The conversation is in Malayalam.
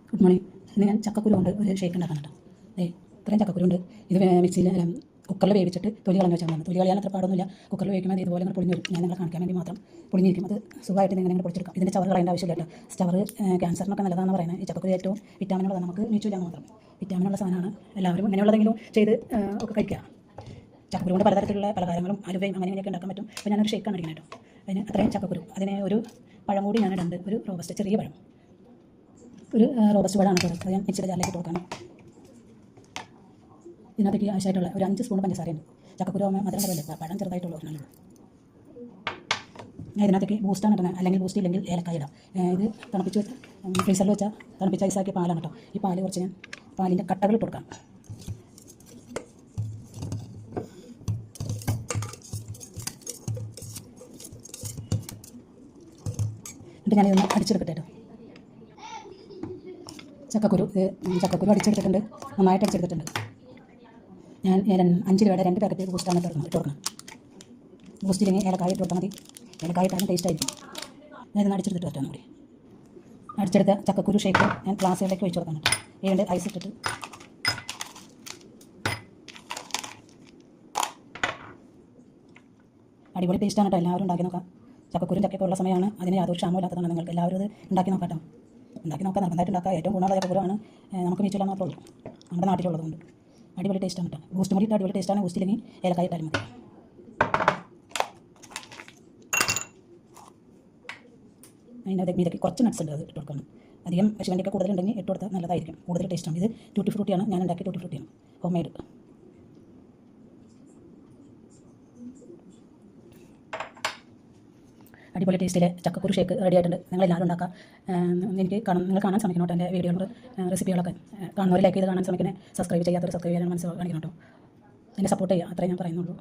Good morning. ഇന്ന് ഞാൻ ചക്കക്കുരു കൊണ്ട് ഒരു ഷേക്ക് ഉണ്ടാക്കാൻ കേട്ടോ. ഇത്രയും ചക്കക്കുരു ഉണ്ട്. ഇത് മിക്സിയിൽ കുക്കറിൽ വേവിച്ചിട്ട് തൊലി കളഞ്ഞ് വെച്ചാൽ തൊലി കളയാൻ അത്ര പാടൊന്നുമില്ല. കുക്കറിൽ വേവിക്കുമ്പോൾ ഇതുപോലെ ഇങ്ങനെ പൊളിഞ്ഞ് വരും. ഞാൻ നിങ്ങളെ കാണിക്കാൻ വേണ്ടി മാത്രം പൊളിഞ്ഞിരിക്കും. അത് സുഖമായിട്ട് ഇങ്ങനെ പൊളിച്ചെടുക്കാം. ഇതിൻ്റെ ചവറ് കളയേണ്ട ആവശ്യമില്ല കേട്ടോ. ചവറ് ക്യാൻസറിനൊക്കെ നല്ലതാണെന്ന് പറയുന്നത്. ഈ ചക്കക്കുരു ഏറ്റവും വിറ്റാമിനുള്ളത് നമുക്ക് മീച്ചില്ല മാത്രം. വിറ്റാമിനുള്ള സാധനമാണ്. എല്ലാവരും ഇങ്ങനെയുള്ളതെങ്കിലും ചെയ്ത് ഒക്കെ കഴിക്കുക. ചക്കക്കുരു കൊണ്ട് പലതരത്തിലുള്ള പലഹാരങ്ങളും അലുവയും അങ്ങനെയൊക്കെ ഉണ്ടാക്കാൻ പറ്റും. അപ്പോൾ ഞാനൊരു ഷേക്കാണ് അടിക്കുന്നത് കേട്ടോ. അതിന് അത്രയും ചക്കക്കുരു, അതിന് ഒരു പഴം കൂടി ഞാൻ ഇടുന്നുണ്ട്. ഒരു റോബസ്റ്റ് ചെറിയ പഴം, ഒരു റോബസ്റ്റ് പഴമാണ് കേട്ടോ. അത് ഞാൻ മിക്സിയുടെ ജാറിലേക്ക് കൊടുക്കണം. ഇതിനകത്തേക്ക് ആവശ്യമായിട്ടുള്ള ഒരു 5 സ്പൂൺ പഞ്ചസാരയുണ്ട്. ചക്കക്കുരു മധുരം കുറവല്ലേ, പഴം ചെറുതായിട്ടുള്ള ഒരെണ്ണുള്ളൂ. ഞാൻ ഇതിനകത്തേക്ക് ബൂസ്റ്റാണ് ഇടുന്നത്, അല്ലെങ്കിൽ ബൂസ്റ്റ് ഇല്ലെങ്കിൽ ഏലക്കായ ഇടാം. ഇത് തണുപ്പിച്ച് വെച്ചാൽ ഫ്രീസറിൽ വെച്ചാൽ തണുപ്പിച്ച് ഐസാക്കിയ പാലാണ് കേട്ടോ. ഈ പാല് കുറച്ച് ഞാൻ പാലിൻ്റെ കട്ടകൾ ഇട്ട് കൊടുക്കാം. എന്നിട്ട് ഞാനിതൊന്ന് അടിച്ചെടുക്കട്ടെ കേട്ടോ. ചക്കക്കുരു അടിച്ചെടുത്തിട്ടുണ്ട്, നന്നായിട്ട് അടിച്ചെടുത്തിട്ടുണ്ട്. ഞാൻ 5 രൂപയുടെ 2 പാക്കറ്റ് ബൂസ്റ്റാണ് ഇട്ട് കൊടുക്കണം. ബൂസ്റ്റില്ലെങ്കിൽ ഏലക്കായ ഇട്ട് കൊടുത്താൽ മതി. ഏലക്കായ ഇട്ടാലും ടേസ്റ്റ് ആയിരിക്കും. ഞാൻ ഇതൊന്ന് അടിച്ചെടുത്തിട്ട് പറ്റാൻ കൂടി. അടിച്ചെടുത്ത ചക്കക്കുരു ഷേക്ക് ഞാൻ ഗ്ലാസ്സുകളിലേക്ക് ഒഴിച്ച് കൊടുക്കണം. ഏണ്ട് ഐസ് ഇട്ടിട്ട് അടിപൊളി ടേസ്റ്റാണ് കേട്ടോ. എല്ലാവരും ഉണ്ടാക്കി നോക്കാം. ചക്കക്കുരും ചക്കയൊക്കെ ഉള്ള സമയമാണ്. അതിന് യാതൊരു ക്ഷാമമില്ലാത്തതാണ്. നിങ്ങൾക്ക് എല്ലാവരും ഇത് ഉണ്ടാക്കി നോക്കാം കേട്ടോ. ഉണ്ടാക്കി നോക്കാം, നിർബന്ധമായിട്ട് ഉണ്ടാക്കുക. ഏറ്റവും ഗുണമുള്ള ചക്കക്കുരുവാണ്. നമുക്ക് മീച്ചില്ല മാത്രമേ ഉള്ളൂ, നമ്മുടെ നാട്ടിലുള്ളതുകൊണ്ട്. അടിപൊളി ടേസ്റ്റാണ് കേട്ടോ. ബൂസ്റ്റ് കൂടി അടിപൊളി ടേസ്റ്റാണ്. ബൂസ്റ്റില്ലെങ്കിൽ ഏലക്കായ ഇട്ടാലും മതി. അതിൻ്റെ മീതൊക്കെ കുറച്ച് നട്ട്സ് ഉണ്ട്, അത് ഇട്ട് കൊടുക്കണം. അധികം പശുവണ്ടിയൊക്കെ കൂടുതലുണ്ടെങ്കിൽ ഇട്ട് കൊടുത്താൽ നല്ലതായിരിക്കും, കൂടുതൽ ടേസ്റ്റാണ്. ഇത് ടൂട്ടി ഫ്രൂട്ടിയാണ്, ഞാൻ ഉണ്ടാക്കിയ ടൂട്ടി ഫ്രൂട്ടിയാണ്, ഹോം മെയ്ഡ്. അടിപൊളി ടേസ്റ്റിലെ ചക്കക്കുരു ഷേക്ക് റെഡി ആയിട്ടുണ്ട്. നിങ്ങളെല്ലാവരും ഉണ്ടാക്കാം. നിങ്ങൾ കാണാൻ ശ്രമിക്കണം കേട്ടോ. എൻ്റെ വീഡിയോയുടെ റെസിപ്പികളൊക്കെ കാണുന്നവർ ലൈക്ക് ചെയ്ത് കാണാൻ ശ്രമിക്കണേ. സബ്സ്ക്രൈബ് ചെയ്യാത്തവർ സബ്സ്ക്രൈബ് ചെയ്യാൻ കാണിക്കണം കേട്ടോ. എന്നെ സപ്പോർട്ട് ചെയ്യുക, അത്രയും ഞാൻ പറയുന്നുള്ളൂ.